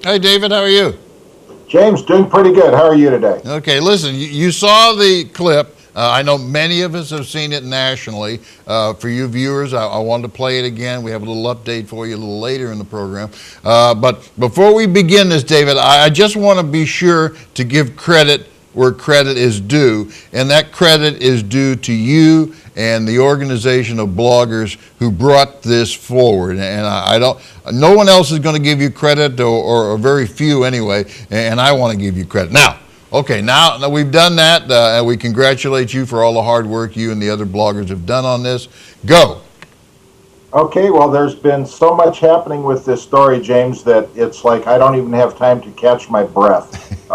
Hi, David. How are you? James, doing pretty good. How are you today? Okay, listen, you saw the clip. I know many of us have seen it nationally. For you viewers, I wanted to play it again. We have a little update for you a little later in the program. But before we begin this, David, I just want to be sure to give credit where credit is due, and that credit is due to you and the organization of bloggers who brought this forward. And no one else is going to give you credit, or very few anyway, and I want to give you credit. Now we've done that, and we congratulate you for all the hard work you and the other bloggers have done on this. Go. Okay, well, there's been so much happening with this story, James, that it's like I don't even have time to catch my breath.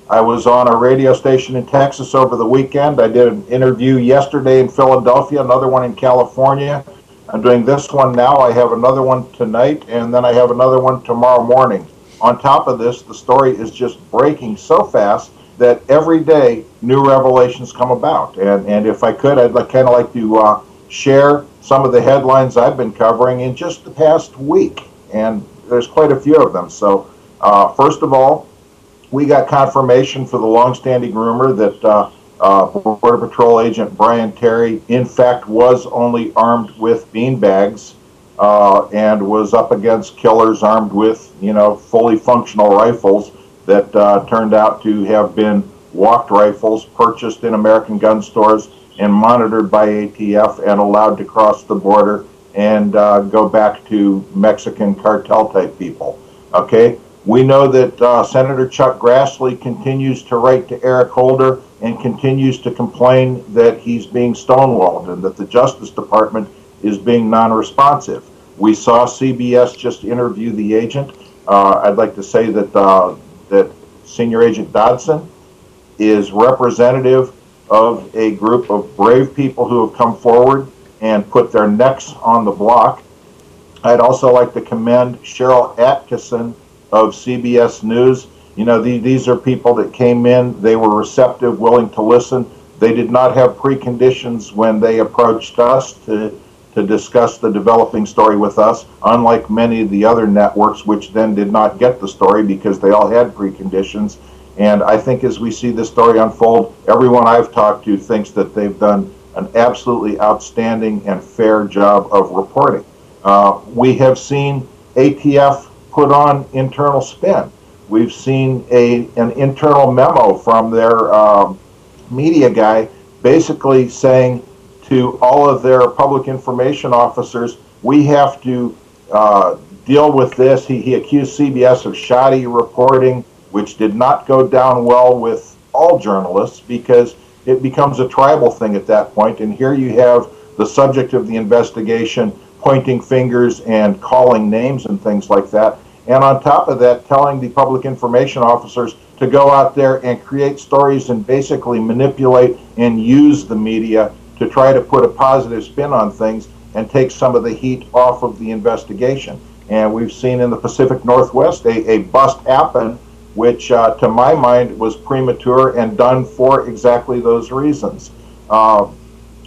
I was on a radio station in Texas over the weekend. I did an interview yesterday in Philadelphia, another one in California. I'm doing this one now. I have another one tonight, and then I have another one tomorrow morning. On top of this, the story is just breaking so fast that every day new revelations come about. And if I could, I'd kind of like to share some of the headlines I've been covering in just the past week. And there's quite a few of them. So first of all, we got confirmation for the longstanding rumor that Border Patrol agent Brian Terry, in fact, was only armed with beanbags and was up against killers armed with, fully functional rifles that turned out to have been walked rifles purchased in American gun stores and monitored by ATF and allowed to cross the border and go back to Mexican cartel type people. Okay. We know that Senator Chuck Grassley continues to write to Eric Holder and continues to complain that he's being stonewalled and that the Justice Department is being non-responsive. We saw CBS just interview the agent. I'd like to say that that Senior Agent Dodson is representative of a group of brave people who have come forward and put their necks on the block. I'd also like to commend Cheryl Atkinson of CBS News. These are people that came in, they were receptive, willing to listen. They did not have preconditions when they approached us to discuss the developing story with us, unlike many of the other networks, which then did not get the story because they all had preconditions. And I think as we see this story unfold, everyone I've talked to thinks that they've done an absolutely outstanding and fair job of reporting. We have seen ATF put on internal spin. We've seen an internal memo from their media guy basically saying to all of their public information officers, we have to deal with this. He accused CBS of shoddy reporting, which did not go down well with all journalists because it becomes a tribal thing at that point. And here you have the subject of the investigation pointing fingers and calling names and things like that. And on top of that, telling the public information officers to go out there and create stories and basically manipulate and use the media to try to put a positive spin on things and take some of the heat off of the investigation. And we've seen in the Pacific Northwest a bust happen, which to my mind was premature and done for exactly those reasons.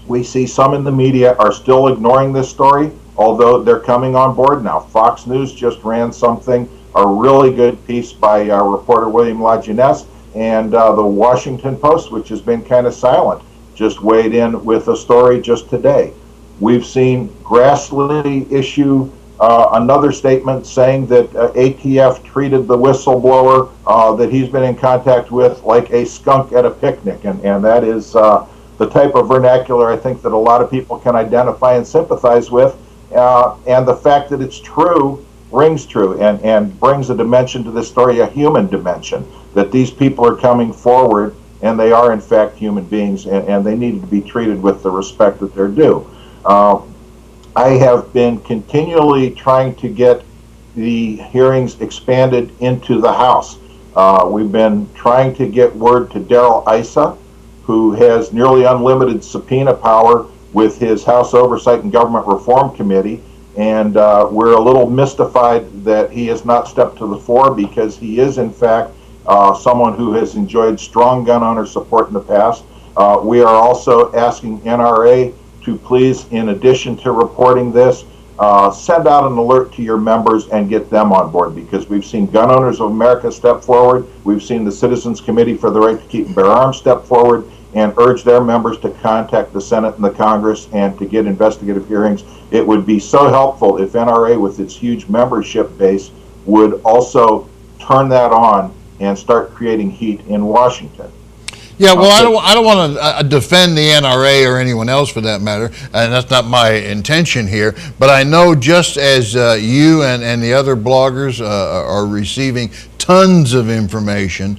We see some in the media are still ignoring this story, although they're coming on board now. Fox News just ran a really good piece by reporter William LaJeunesse, and the Washington Post, which has been kind of silent, just weighed in with a story just today. We've seen Grassley issue another statement saying that ATF treated the whistleblower that he's been in contact with like a skunk at a picnic, and that is the type of vernacular I think that a lot of people can identify and sympathize with. And the fact that it's true rings true and brings a dimension to this story, a human dimension, that these people are coming forward and they are in fact human beings and they need to be treated with the respect that they're due. I have been continually trying to get the hearings expanded into the House. We've been trying to get word to Darrell Issa, who has nearly unlimited subpoena power with his House Oversight and Government Reform Committee, and we're a little mystified that he has not stepped to the fore because he is in fact someone who has enjoyed strong gun owner support in the past. We are also asking NRA to please, in addition to reporting this, send out an alert to your members and get them on board, because we've seen Gun Owners of America step forward. We've seen the Citizens Committee for the Right to Keep and Bear Arms step forward and urge their members to contact the Senate and the Congress and to get investigative hearings. It would be so helpful if NRA, with its huge membership base, would also turn that on and start creating heat in Washington. Yeah, well, I don't want to defend the NRA or anyone else for that matter, and that's not my intention here. But I know just as you and the other bloggers are receiving tons of information,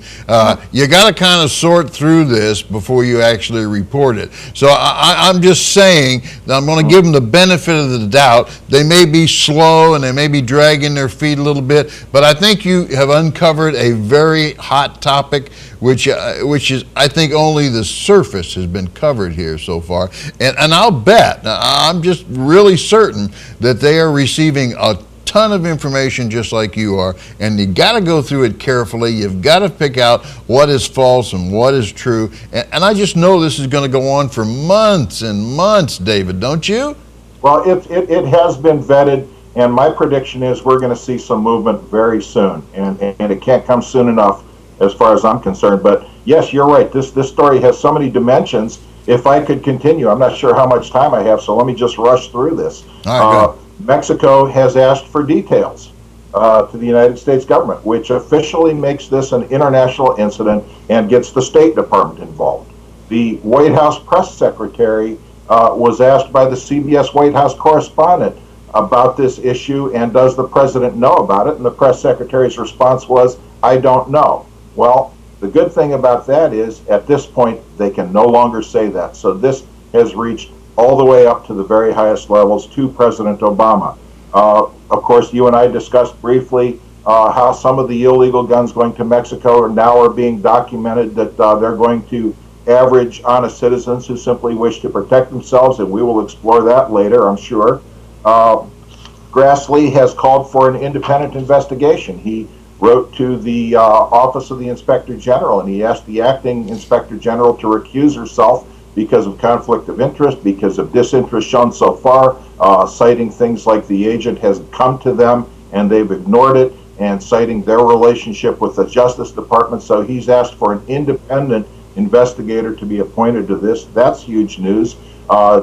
you got to kind of sort through this before you actually report it. So I'm just saying that I'm going to give them the benefit of the doubt. They may be slow and they may be dragging their feet a little bit, but I think you have uncovered a very hot topic, which is, I think, only the surface has been covered here so far. And I'll bet, I'm just really certain that they are receiving a ton of information just like you are, and you got to go through it carefully. You've got to pick out what is false and what is true. And I just know this is going to go on for months and months, David, don't you? Well, it has been vetted, and my prediction is we're going to see some movement very soon, and it can't come soon enough as far as I'm concerned. But yes, you're right. This story has so many dimensions. If I could continue, I'm not sure how much time I have, so let me just rush through this. All right, Mexico has asked for details to the United States government, which officially makes this an international incident and gets the State Department involved. The White House press secretary was asked by the CBS White House correspondent about this issue, and does the president know about it? And the press secretary's response was, I don't know. Well, the good thing about that is, at this point, they can no longer say that. So this has reached all the way up to the very highest levels to President Obama. Of course, you and I discussed briefly how some of the illegal guns going to Mexico are being documented, that they're going to average honest citizens who simply wish to protect themselves, and we will explore that later, I'm sure. Grassley has called for an independent investigation. He wrote to the Office of the Inspector General, and he asked the acting Inspector General to recuse herself because of conflict of interest, because of disinterest shown so far, citing things like the agent has come to them and they've ignored it, and citing their relationship with the Justice Department. So he's asked for an independent investigator to be appointed to this. That's huge news.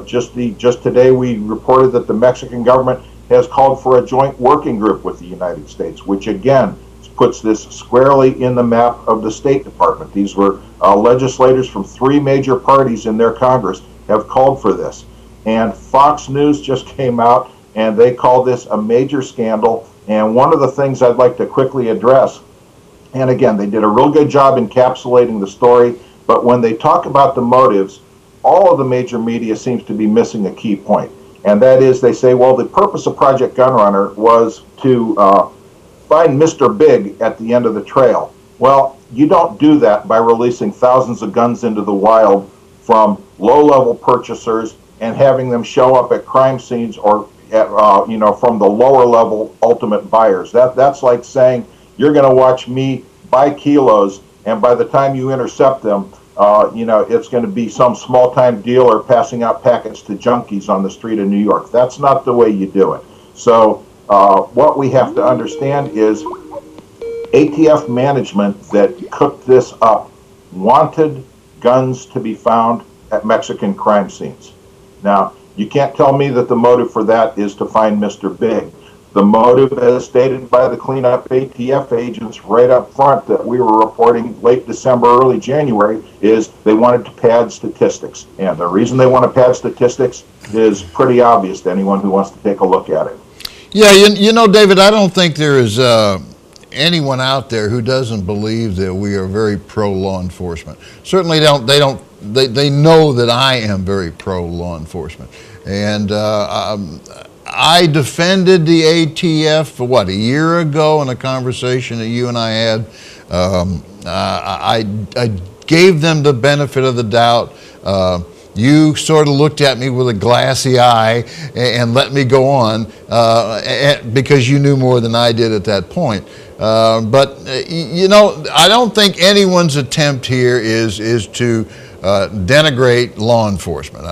Just today we reported that the Mexican government has called for a joint working group with the United States, which again puts this squarely in the map of the State Department. These were legislators from 3 major parties in their Congress have called for this. And Fox News just came out and they call this a major scandal. And one of the things I'd like to quickly address, and again, they did a real good job encapsulating the story, but when they talk about the motives, all of the major media seems to be missing a key point. And that is, they say, well, the purpose of Project Gunrunner was to find Mr. Big at the end of the trail. Well, you don't do that by releasing thousands of guns into the wild from low-level purchasers and having them show up at crime scenes, or at, from the lower-level ultimate buyers. That's like saying you're going to watch me buy kilos, and by the time you intercept them, it's going to be some small-time dealer passing out packets to junkies on the street of New York. That's not the way you do it. So what we have to understand is ATF management that cooked this up wanted guns to be found at Mexican crime scenes. Now, you can't tell me that the motive for that is to find Mr. Big. The motive, as stated by the cleanup ATF agents right up front that we were reporting late December, early January, is they wanted to pad statistics. And the reason they want to pad statistics is pretty obvious to anyone who wants to take a look at it. Yeah, David, I don't think there is anyone out there who doesn't believe that we are very pro law enforcement. Certainly they know that I am very pro law enforcement. And I defended the ATF, a year ago in a conversation that you and I had. I gave them the benefit of the doubt. You sort of looked at me with a glassy eye and let me go on because you knew more than I did at that point. But I don't think anyone's attempt here is to denigrate law enforcement.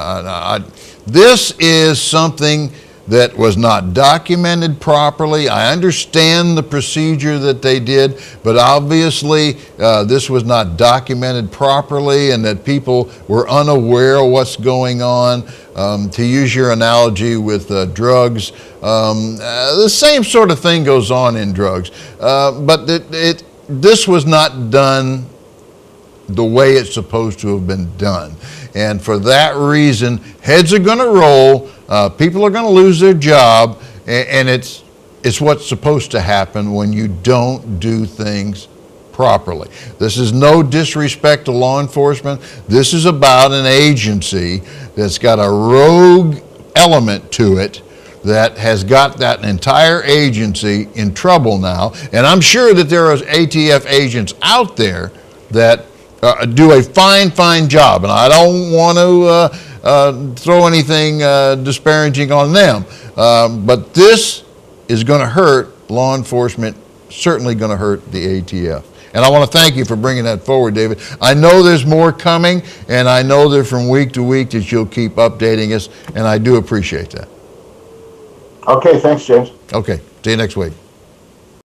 This is something that was not documented properly. I understand the procedure that they did, but obviously this was not documented properly, and that people were unaware of what's going on. To use your analogy with drugs, the same sort of thing goes on in drugs, but this was not done the way it's supposed to have been done. And for that reason, heads are going to roll, people are going to lose their job, and it's what's supposed to happen when you don't do things properly. This is no disrespect to law enforcement. This is about an agency that's got a rogue element to it that has got that entire agency in trouble now. And I'm sure that there are ATF agents out there that do a fine job, and I don't want to throw anything disparaging on them, but this is going to hurt law enforcement, certainly going to hurt the ATF. And I want to thank you for bringing that forward, David. I know there's more coming, and I know that from week to week that you'll keep updating us, and I do appreciate that. Okay, thanks, James. Okay, see you next week.